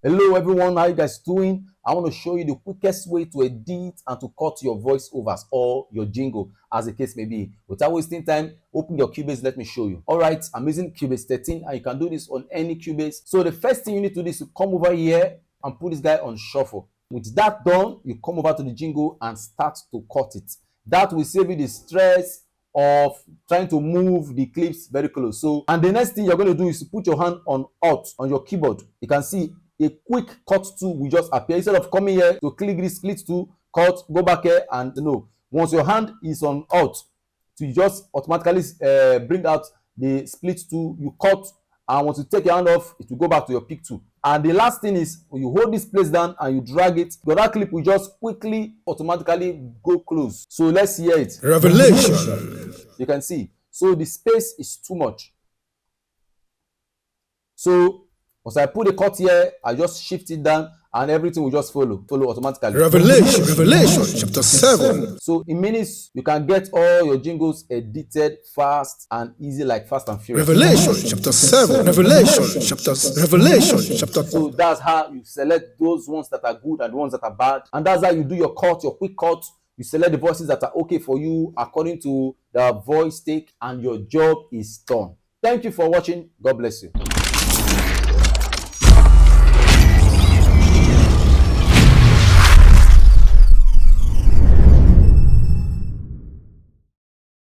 Hello everyone, how you guys doing? I want to show you the quickest way to edit and to cut your voiceovers or your jingle, as the case may be. Without wasting time, open your Cubase, let me show you. Alright, I'm using Cubase 13 and you can do this on any Cubase. So the first thing you need to do is to come over here and put this guy on shuffle. With that done, you come over to the jingle and start to cut it. That will save you the stress of trying to move the clips very close. So, and the next thing you're going to do is to put your hand on Alt on your keyboard. You can see a quick cut tool will just appear. Instead of coming here to click this split tool, cut, go back here, and once your hand is on Alt, to just automatically bring out the split tool, you cut, and once you take your hand off, it will go back to your pick tool. And the last thing is when you hold this place down and you drag it, your that clip will just quickly automatically go close. So let's hear it. Revelation. You can see. So the space is too much. So once I put a cut here, I just shift it down and everything will just follow automatically. Revelation chapter 7. So in minutes, you can get all your jingles edited fast and easy, like Fast and Furious. Revelation chapter 7. Revelation chapter 2. So that's how you select those ones that are good and the ones that are bad. And that's how you do your cut, your quick cut. You select the voices that are okay for you according to the voice take, and your job is done. Thank you for watching. God bless you.